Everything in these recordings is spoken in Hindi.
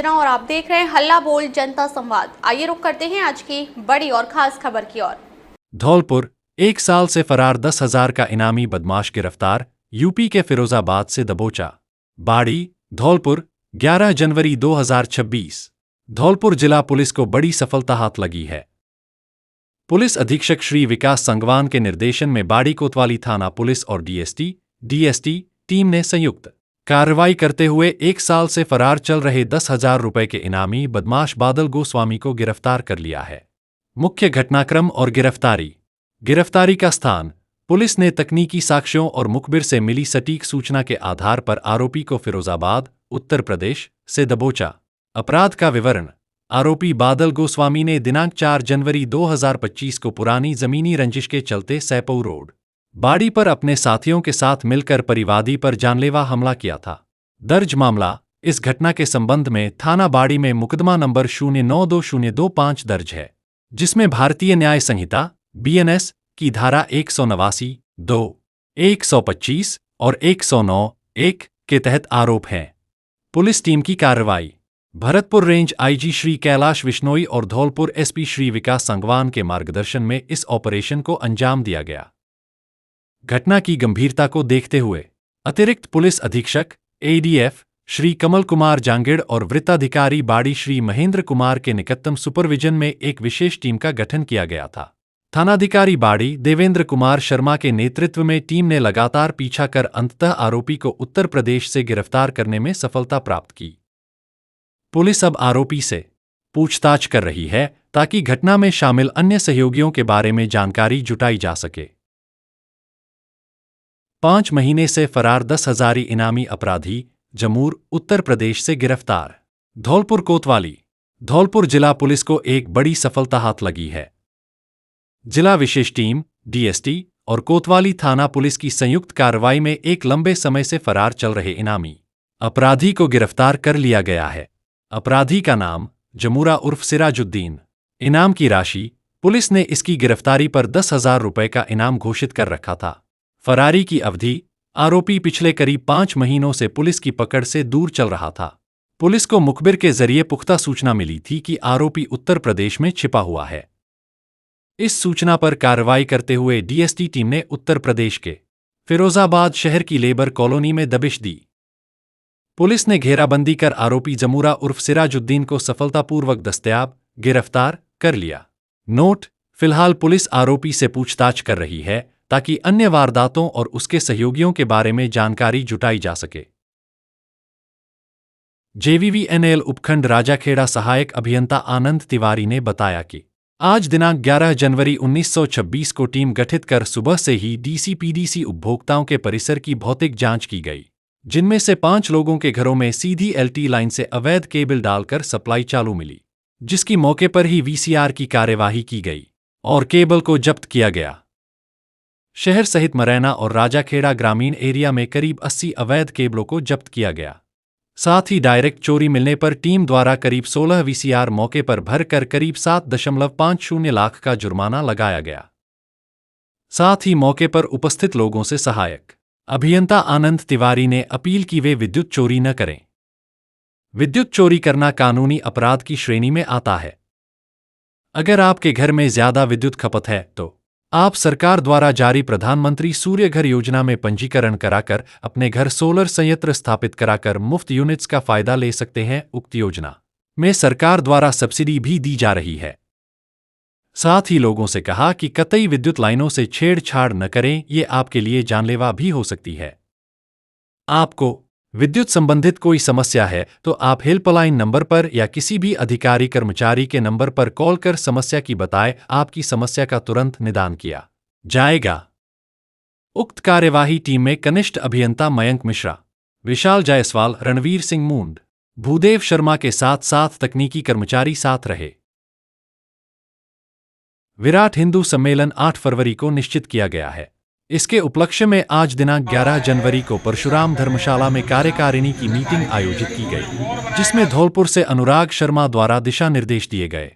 अंजना और आप देख रहे हैं हल्ला बोल जनता संवाद। आइए रुक करते हैं आज की बड़ी और खास खबर की ओर। धौलपुर, 1 साल से फरार 10,000 का इनामी बदमाश गिरफ्तार। यूपी के फिरोजाबाद से दबोचा। बाड़ी, धौलपुर, 11 जनवरी 2026। धौलपुर जिला पुलिस को बड़ी सफलता हाथ लगी है। पुलिस अधीक्षक श्री विकास संगवान के निर्देशन में बाड़ी कोतवाली थाना पुलिस और डीएसटी टीम ने संयुक्त कार्रवाई करते हुए 1 साल से फरार चल रहे 10,000 रुपए के इनामी बदमाश बादल गोस्वामी को गिरफ्तार कर लिया है। मुख्य घटनाक्रम और गिरफ्तारी का स्थान। पुलिस ने तकनीकी साक्ष्यों और मुखबिर से मिली सटीक सूचना के आधार पर आरोपी को फिरोजाबाद, उत्तर प्रदेश से दबोचा। अपराध का विवरण। आरोपी बादल गोस्वामी ने दिनांक 4 जनवरी 2025 को पुरानी जमीनी रंजिश के चलते सैपऊ रोड, बाड़ी पर अपने साथियों के साथ मिलकर परिवादी पर जानलेवा हमला किया था। दर्ज मामला। इस घटना के संबंध में थाना बाड़ी में मुकदमा नंबर 092025 दर्ज है, जिसमें भारतीय न्याय संहिता BNS की धारा 189, 2, 125 और 109(1) के तहत आरोप हैं। पुलिस टीम की कार्रवाई। भरतपुर रेंज IG श्री कैलाश विश्नोई और धौलपुर SP श्री विकास संगवान के मार्गदर्शन में इस ऑपरेशन को अंजाम दिया गया। घटना की गंभीरता को देखते हुए अतिरिक्त पुलिस अधीक्षक ADF श्री कमल कुमार जांगिड़ और वृत्ताधिकारी बाड़ी श्री महेंद्र कुमार के निकटतम सुपरविजन में एक विशेष टीम का गठन किया गया था। थानाधिकारी बाड़ी देवेंद्र कुमार शर्मा के नेतृत्व में टीम ने लगातार पीछा कर अंततः आरोपी को उत्तर प्रदेश से गिरफ्तार करने में सफलता प्राप्त की। पुलिस अब आरोपी से पूछताछ कर रही है ताकि घटना में शामिल अन्य सहयोगियों के बारे में जानकारी जुटाई जा सके। 5 महीने से फरार 10,000 इनामी अपराधी जमूर, उत्तर प्रदेश से गिरफ्तार। धौलपुर कोतवाली। धौलपुर जिला पुलिस को एक बड़ी सफलता हाथ लगी है। जिला विशेष टीम DST और कोतवाली थाना पुलिस की संयुक्त कार्रवाई में एक लंबे समय से फरार चल रहे इनामी अपराधी को गिरफ्तार कर लिया गया है। अपराधी का नाम जमूरा उर्फ सिराजुद्दीन। इनाम की राशि। पुलिस ने इसकी गिरफ्तारी पर 10,000 रुपए का इनाम घोषित कर रखा था। फरारी की अवधि। आरोपी पिछले करीब 5 महीनों से पुलिस की पकड़ से दूर चल रहा था। पुलिस को मुखबिर के जरिए पुख्ता सूचना मिली थी कि आरोपी उत्तर प्रदेश में छिपा हुआ है। इस सूचना पर कार्रवाई करते हुए DST टीम ने उत्तर प्रदेश के फिरोजाबाद शहर की लेबर कॉलोनी में दबिश दी। पुलिस ने घेराबंदी कर आरोपी जमूरा उर्फ सिराजुद्दीन को सफलतापूर्वक गिरफ्तार कर लिया। नोट: फिलहाल पुलिस आरोपी से पूछताछ कर रही है ताकि अन्य वारदातों और उसके सहयोगियों के बारे में जानकारी जुटाई जा सके। JVVNL उपखंड राजाखेड़ा सहायक अभियंता आनंद तिवारी ने बताया कि आज दिनांक 11 जनवरी 1926 को टीम गठित कर सुबह से ही DCPDC उपभोक्ताओं के परिसर की भौतिक जांच की गई, जिनमें से 5 लोगों के घरों में सीधी LT लाइन से अवैध केबल डालकर सप्लाई चालू मिली, जिसकी मौके पर ही VCR की कार्यवाही की गई और केबल को जब्त किया गया। शहर सहित मरैना और राजाखेड़ा ग्रामीण एरिया में करीब 80 अवैध केबलों को जब्त किया गया। साथ ही डायरेक्ट चोरी मिलने पर टीम द्वारा करीब 16 VCR मौके पर भरकर करीब 7.50 लाख का जुर्माना लगाया गया। साथ ही मौके पर उपस्थित लोगों से सहायक अभियंता आनंद तिवारी ने अपील की वे विद्युत चोरी न करें। विद्युत चोरी करना कानूनी अपराध की श्रेणी में आता है। अगर आपके घर में ज्यादा विद्युत खपत है तो आप सरकार द्वारा जारी प्रधानमंत्री सूर्य घर योजना में पंजीकरण कराकर अपने घर सोलर संयंत्र स्थापित कराकर मुफ्त यूनिट्स का फायदा ले सकते हैं। उक्त योजना में सरकार द्वारा सब्सिडी भी दी जा रही है। साथ ही लोगों से कहा कि कतई विद्युत लाइनों से छेड़छाड़ न करें, ये आपके लिए जानलेवा भी हो सकती है। आपको विद्युत संबंधित कोई समस्या है तो आप हेल्पलाइन नंबर पर या किसी भी अधिकारी कर्मचारी के नंबर पर कॉल कर समस्या की बताएं, आपकी समस्या का तुरंत निदान किया जाएगा। उक्त कार्यवाही टीम में कनिष्ठ अभियंता मयंक मिश्रा, विशाल जायसवाल, रणवीर सिंह मूंड, भूदेव शर्मा के साथ साथ तकनीकी कर्मचारी साथ रहे। विराट हिंदू सम्मेलन 8 फरवरी को निश्चित किया गया है। इसके उपलक्ष्य में आज दिनांक 11 जनवरी को परशुराम धर्मशाला में कार्यकारिणी की मीटिंग आयोजित की गई, जिसमें धौलपुर से अनुराग शर्मा द्वारा दिशा निर्देश दिए गए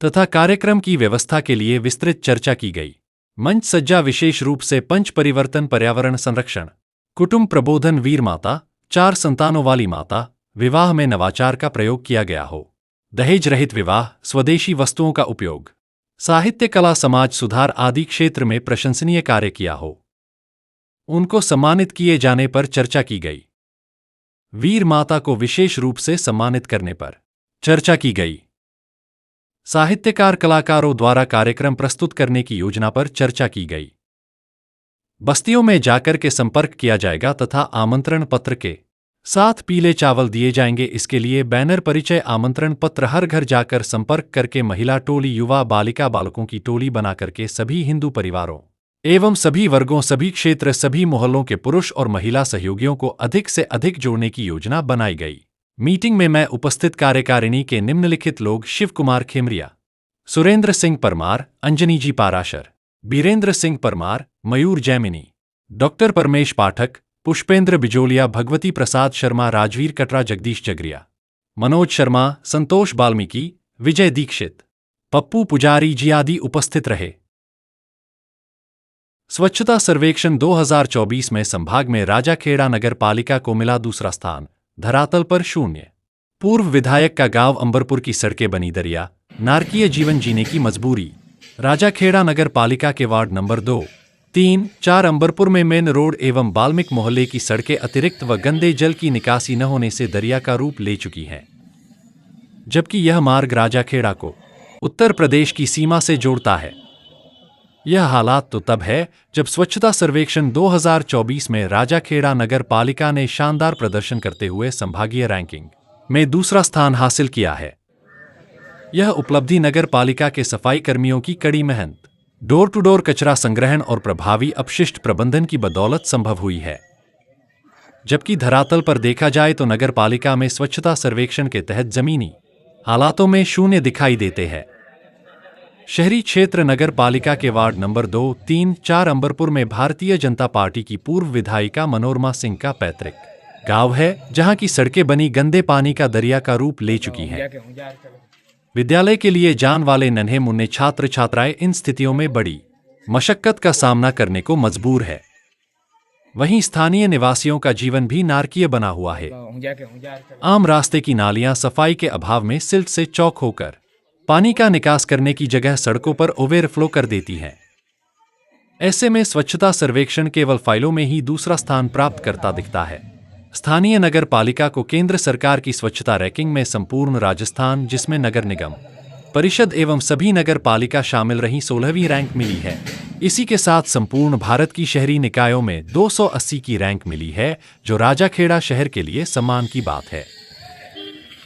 तथा कार्यक्रम की व्यवस्था के लिए विस्तृत चर्चा की गई। मंच सज्जा विशेष रूप से पंच परिवर्तन, पर्यावरण संरक्षण, कुटुंब प्रबोधन, वीर माता, 4 संतानों वाली माता, विवाह में नवाचार का प्रयोग किया गया हो, दहेज रहित विवाह, स्वदेशी वस्तुओं का उपयोग, साहित्य, कला, समाज सुधार आदि क्षेत्र में प्रशंसनीय कार्य किया हो। उनको सम्मानित किए जाने पर चर्चा की गई। वीर माता को विशेष रूप से सम्मानित करने पर चर्चा की गई। साहित्यकार कलाकारों द्वारा कार्यक्रम प्रस्तुत करने की योजना पर चर्चा की गई। बस्तियों में जाकर के संपर्क किया जाएगा तथा आमंत्रण पत्र के साथ पीले चावल दिए जाएंगे। इसके लिए बैनर, परिचय, आमंत्रण पत्र, हर घर जाकर संपर्क करके महिला टोली, युवा, बालिका, बालकों की टोली बनाकर के सभी हिंदू परिवारों एवं सभी वर्गों, सभी क्षेत्र, सभी मोहल्लों के पुरुष और महिला सहयोगियों को अधिक से अधिक जोड़ने की योजना बनाई गई। मीटिंग में मैं उपस्थित कार्यकारिणी के निम्नलिखित लोग: शिव कुमार खेमरिया, सुरेंद्र सिंह परमार, अंजनी जी पाराशर, बीरेंद्र सिंह परमार, मयूर जैमिनी, डॉक्टर परमेश पाठक, पुष्पेंद्र बिजोलिया, भगवती प्रसाद शर्मा, राजवीर कटरा, जगदीश जगरिया, मनोज शर्मा, संतोष बाल्मीकि, विजय दीक्षित, पप्पू पुजारी जी आदि उपस्थित रहे। स्वच्छता सर्वेक्षण 2024 में संभाग में राजाखेड़ा नगर पालिका को मिला दूसरा स्थान, धरातल पर 0। पूर्व विधायक का गांव अंबरपुर की सड़कें बनी दरिया, नारकीय जीवन जीने की मजबूरी। राजाखेड़ा नगर पालिका के वार्ड नंबर 2, 3, 4 अंबरपुर में मेन रोड एवं बाल्मिक मोहल्ले की सड़कें अतिरिक्त व गंदे जल की निकासी न होने से दरिया का रूप ले चुकी हैं, जबकि यह मार्ग राजाखेड़ा को उत्तर प्रदेश की सीमा से जोड़ता है। यह हालात तो तब है जब स्वच्छता सर्वेक्षण 2024 में राजाखेड़ा नगर पालिका ने शानदार प्रदर्शन करते हुए संभागीय रैंकिंग में दूसरा स्थान हासिल किया है। यह उपलब्धि नगर पालिका के सफाई कर्मियों की कड़ी मेहनत, डोर टू डोर कचरा संग्रहण और प्रभावी अपशिष्ट प्रबंधन की बदौलत संभव हुई है। जबकि धरातल पर देखा जाए तो नगर पालिका में स्वच्छता सर्वेक्षण के तहत जमीनी हालातों में 0 दिखाई देते हैं। शहरी क्षेत्र नगर पालिका के वार्ड नंबर 2, 3, 4 अंबरपुर में भारतीय जनता पार्टी की पूर्व विधायिका मनोरमा सिंह का पैतृक गांव है, जहां की सड़कें बनी गंदे पानी का दरिया का रूप ले चुकी हैं। विद्यालय के लिए जान वाले नन्हे मुन्ने छात्र छात्राएं इन स्थितियों में बड़ी मशक्कत का सामना करने को मजबूर है। वहीं स्थानीय निवासियों का जीवन भी नारकीय बना हुआ है। आम रास्ते की नालियां सफाई के अभाव में सिल्ट से चौक होकर पानी का निकास करने की जगह सड़कों पर ओवरफ्लो कर देती हैं। ऐसे में स्वच्छता सर्वेक्षण केवल फाइलों में ही दूसरा स्थान प्राप्त करता दिखता है। स्थानीय नगर पालिका को केंद्र सरकार की स्वच्छता रैंकिंग में संपूर्ण राजस्थान, जिसमें नगर निगम परिषद एवं सभी नगर पालिका शामिल रही, 16वीं रैंक मिली है। इसी के साथ संपूर्ण भारत की शहरी निकायों में 280 की रैंक मिली है, जो राजाखेड़ा शहर के लिए सम्मान की बात है।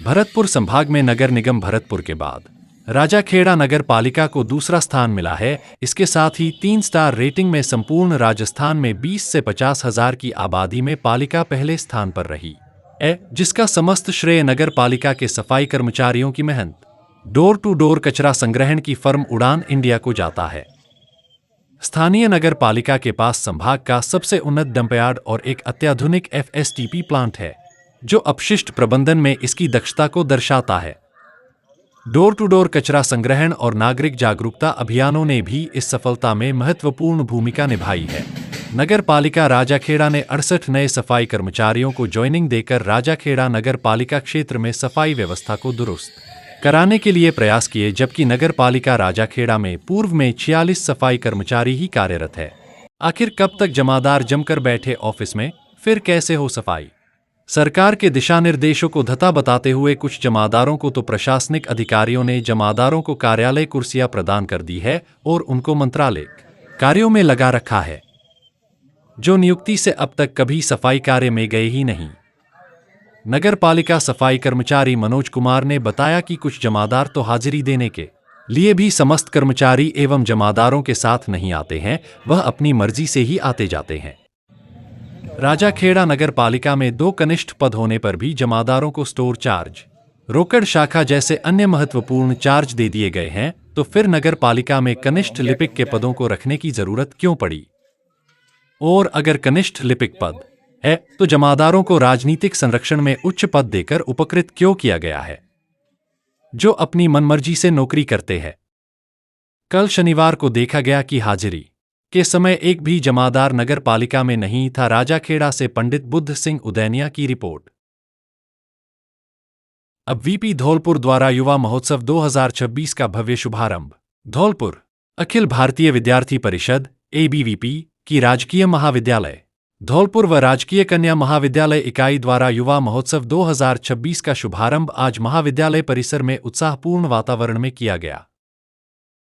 भरतपुर संभाग में नगर निगम भरतपुर के बाद राजाखेड़ा नगर पालिका को दूसरा स्थान मिला है। इसके साथ ही 3 स्टार रेटिंग में संपूर्ण राजस्थान में 20 से 50 हजार की आबादी में पालिका पहले स्थान पर रही है, जिसका समस्त श्रेय नगर पालिका के सफाई कर्मचारियों की मेहनत, डोर टू डोर कचरा संग्रहण की फर्म उड़ान इंडिया को जाता है। स्थानीय नगर पालिका के पास संभाग का सबसे उन्नत डंपयार्ड और एक अत्याधुनिक FSTP प्लांट है, जो अपशिष्ट प्रबंधन में इसकी दक्षता को दर्शाता है। डोर टू डोर कचरा संग्रहण और नागरिक जागरूकता अभियानों ने भी इस सफलता में महत्वपूर्ण भूमिका निभाई है। नगर पालिका राजाखेड़ा ने 68 नए सफाई कर्मचारियों को ज्वाइनिंग देकर राजाखेड़ा नगर पालिका क्षेत्र में सफाई व्यवस्था को दुरुस्त कराने के लिए प्रयास किए, जबकि नगर पालिका राजाखेड़ा में पूर्व में 46 सफाई कर्मचारी ही कार्यरत है। आखिर कब तक जमादार जमकर बैठे ऑफिस में, फिर कैसे हो सफाई? सरकार के दिशा निर्देशों को धता बताते हुए कुछ जमादारों को तो प्रशासनिक अधिकारियों ने जमादारों को कार्यालय कुर्सियां प्रदान कर दी है और उनको मंत्रालय कार्यों में लगा रखा है, जो नियुक्ति से अब तक कभी सफाई कार्य में गए ही नहीं। नगर पालिका सफाई कर्मचारी मनोज कुमार ने बताया कि कुछ जमादार तो हाजिरी देने के लिए भी समस्त कर्मचारी एवं जमादारों के साथ नहीं आते हैं, वह अपनी मर्जी से ही आते जाते हैं। राजाखेड़ा नगर पालिका में 2 कनिष्ठ पद होने पर भी जमादारों को स्टोर चार्ज, रोकड़ शाखा जैसे अन्य महत्वपूर्ण चार्ज दे दिए गए हैं, तो फिर नगर पालिका में कनिष्ठ लिपिक के पदों को रखने की जरूरत क्यों पड़ी? और अगर कनिष्ठ लिपिक पद है तो जमादारों को राजनीतिक संरक्षण में उच्च पद देकर उपकृत क्यों किया गया है, जो अपनी मनमर्जी से नौकरी करते हैं? कल शनिवार को देखा गया कि हाजिरी के समय एक भी जमादार नगर पालिका में नहीं था। राजाखेड़ा से पंडित बुद्ध सिंह उदैनिया की रिपोर्ट। अब वीपी धौलपुर द्वारा युवा महोत्सव 2026 का भव्य शुभारंभ। धौलपुर अखिल भारतीय विद्यार्थी परिषद ABVP की राजकीय महाविद्यालय धौलपुर व राजकीय कन्या महाविद्यालय इकाई द्वारा युवा महोत्सव 2026 का शुभारंभ आज महाविद्यालय परिसर में उत्साहपूर्ण वातावरण में किया गया।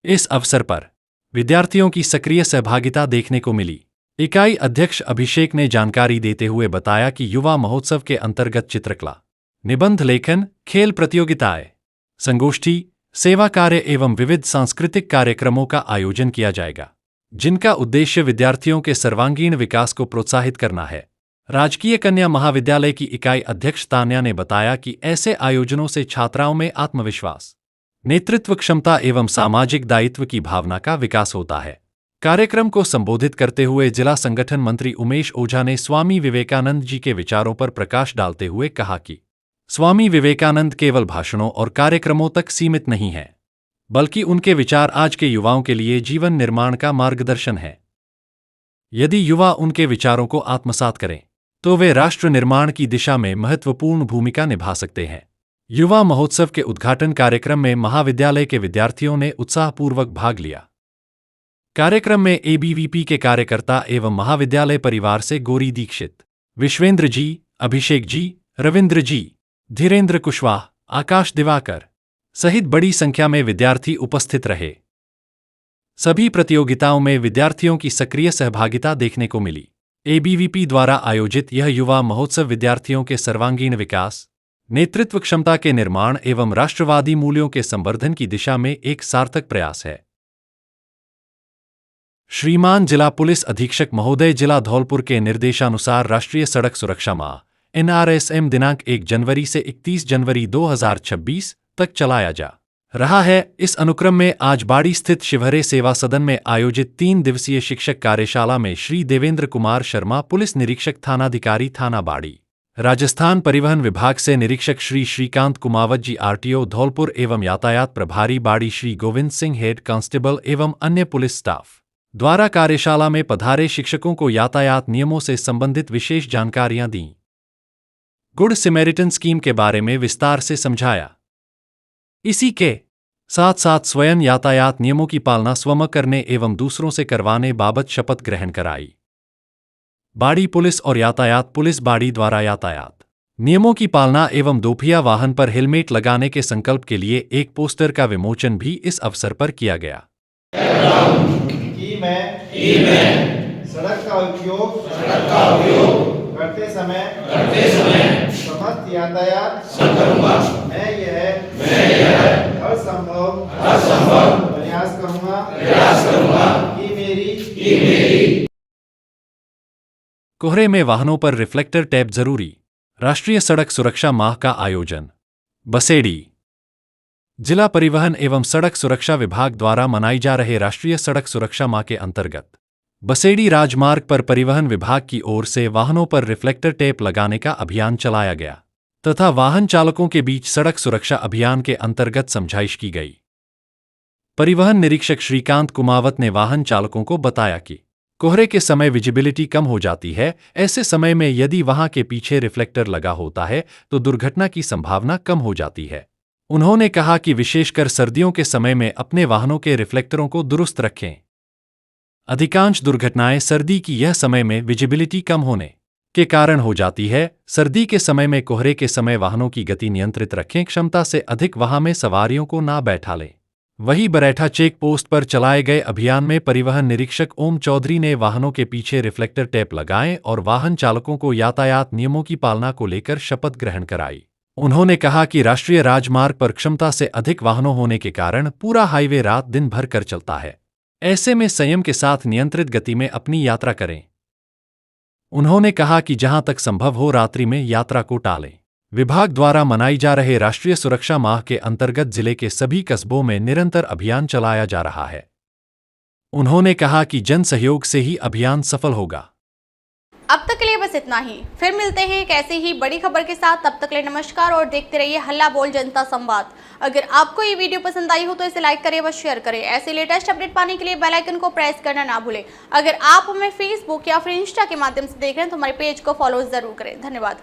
इस अवसर पर विद्यार्थियों की सक्रिय सहभागिता देखने को मिली। इकाई अध्यक्ष अभिषेक ने जानकारी देते हुए बताया कि युवा महोत्सव के अंतर्गत चित्रकला, निबंध लेखन, खेल प्रतियोगिताएं, संगोष्ठी, सेवा कार्य एवं विविध सांस्कृतिक कार्यक्रमों का आयोजन किया जाएगा, जिनका उद्देश्य विद्यार्थियों के सर्वांगीण विकास को प्रोत्साहित करना है। राजकीय कन्या महाविद्यालय की इकाई अध्यक्ष तान्या ने बताया कि ऐसे आयोजनों से छात्राओं में आत्मविश्वास, नेतृत्व क्षमता एवं सामाजिक दायित्व की भावना का विकास होता है। कार्यक्रम को संबोधित करते हुए जिला संगठन मंत्री उमेश ओझा ने स्वामी विवेकानंद जी के विचारों पर प्रकाश डालते हुए कहा कि स्वामी विवेकानंद केवल भाषणों और कार्यक्रमों तक सीमित नहीं हैं, बल्कि उनके विचार आज के युवाओं के लिए जीवन निर्माण का मार्गदर्शन है। यदि युवा उनके विचारों को आत्मसात करें तो वे राष्ट्र निर्माण की दिशा में महत्वपूर्ण भूमिका निभा सकते हैं। युवा महोत्सव के उद्घाटन कार्यक्रम में महाविद्यालय के विद्यार्थियों ने उत्साहपूर्वक भाग लिया। कार्यक्रम में ABVP के कार्यकर्ता एवं महाविद्यालय परिवार से गौरी दीक्षित, विश्वेंद्र जी, अभिषेक जी, रविंद्र जी, धीरेन्द्र कुशवाहा, आकाश दिवाकर सहित बड़ी संख्या में विद्यार्थी उपस्थित रहे। सभी प्रतियोगिताओं में विद्यार्थियों की सक्रिय सहभागिता देखने को मिली। ABVP द्वारा आयोजित यह युवा महोत्सव विद्यार्थियों के सर्वांगीण विकास, नेतृत्व क्षमता के निर्माण एवं राष्ट्रवादी मूल्यों के संवर्धन की दिशा में एक सार्थक प्रयास है। श्रीमान जिला पुलिस अधीक्षक महोदय, जिला धौलपुर के निर्देशानुसार राष्ट्रीय सड़क सुरक्षा माह NRSM दिनांक 1 जनवरी से 31 जनवरी 2026 तक चलाया जा रहा है। इस अनुक्रम में आज बाड़ी स्थित शिवहरे सेवा सदन में आयोजित 3 दिवसीय शिक्षक कार्यशाला में श्री देवेंद्र कुमार शर्मा, पुलिस निरीक्षक थानाधिकारी थाना बाड़ी, राजस्थान परिवहन विभाग से निरीक्षक श्री श्रीकांत कुमावत जी RTO धौलपुर एवं यातायात प्रभारी बाड़ी श्री गोविंद सिंह हेड कांस्टेबल एवं अन्य पुलिस स्टाफ द्वारा कार्यशाला में पधारे शिक्षकों को यातायात नियमों से संबंधित विशेष जानकारियां दी। गुड सिमैरिटन स्कीम के बारे में विस्तार से समझाया। इसी के साथ साथ स्वयं यातायात नियमों की पालना स्वयं करने एवं दूसरों से करवाने बाबत शपथ ग्रहण कराई। बाड़ी पुलिस और यातायात पुलिस बाड़ी द्वारा यातायात नियमों की पालना एवं दोपहिया वाहन पर हेलमेट लगाने के संकल्प के लिए एक पोस्टर का विमोचन भी इस अवसर पर किया गया। कि मैं सड़क का उपयोग करते समय समस्त यातायात मैं यह हर संभव प्रयास करूंगा कि मेरी कोहरे में वाहनों पर रिफ्लेक्टर टैप जरूरी। राष्ट्रीय सड़क सुरक्षा माह का आयोजन बसेड़ी जिला परिवहन एवं सड़क सुरक्षा विभाग द्वारा मनाई जा रहे राष्ट्रीय सड़क सुरक्षा माह के अंतर्गत बसेड़ी राजमार्ग पर परिवहन विभाग की ओर से वाहनों पर रिफ्लेक्टर टेप लगाने का अभियान चलाया गया तथा वाहन चालकों के बीच सड़क सुरक्षा अभियान के अंतर्गत समझाइश की गई। परिवहन निरीक्षक श्रीकांत कुमावत ने वाहन चालकों को बताया कि कोहरे के समय विजिबिलिटी कम हो जाती है। ऐसे समय में यदि वहां के पीछे रिफ्लेक्टर लगा होता है तो दुर्घटना की संभावना कम हो जाती है। उन्होंने कहा कि विशेषकर सर्दियों के समय में अपने वाहनों के रिफ्लेक्टरों को दुरुस्त रखें। अधिकांश दुर्घटनाएं सर्दी की यह समय में विजिबिलिटी कम होने के कारण हो जाती है। सर्दी के समय में कोहरे के समय वाहनों की गति नियंत्रित रखें, क्षमता से अधिक वाहन में सवारियों को ना बैठा लें। वहीं बरैठा चेक पोस्ट पर चलाए गए अभियान में परिवहन निरीक्षक ओम चौधरी ने वाहनों के पीछे रिफ्लेक्टर टेप लगाएं और वाहन चालकों को यातायात नियमों की पालना को लेकर शपथ ग्रहण कराई। उन्होंने कहा कि राष्ट्रीय राजमार्ग पर क्षमता से अधिक वाहनों होने के कारण पूरा हाईवे रात दिन भर कर चलता है। ऐसे में संयम के साथ नियंत्रित गति में अपनी यात्रा करें। उन्होंने कहा कि जहां तक संभव हो रात्रि में यात्रा को टालें। विभाग द्वारा मनाई जा रहे राष्ट्रीय सुरक्षा माह के अंतर्गत जिले के सभी कस्बों में निरंतर अभियान चलाया जा रहा है। उन्होंने कहा कि जन सहयोग से ही अभियान सफल होगा। अब तक के लिए बस इतना ही। फिर मिलते हैं एक ऐसे ही बड़ी खबर के साथ। तब तक के लिए नमस्कार और देखते रहिए हल्ला बोल जनता संवाद। अगर आपको ये वीडियो पसंद आई हो तो इसे लाइक करें व शेयर करें। ऐसे लेटेस्ट अपडेट पाने के लिए बेल आइकन को प्रेस करना ना भूलें। अगर आप हमें फेसबुक या फिर इंस्टा के माध्यम से देख रहे हैं तो हमारे पेज को फॉलो जरूर करें। धन्यवाद।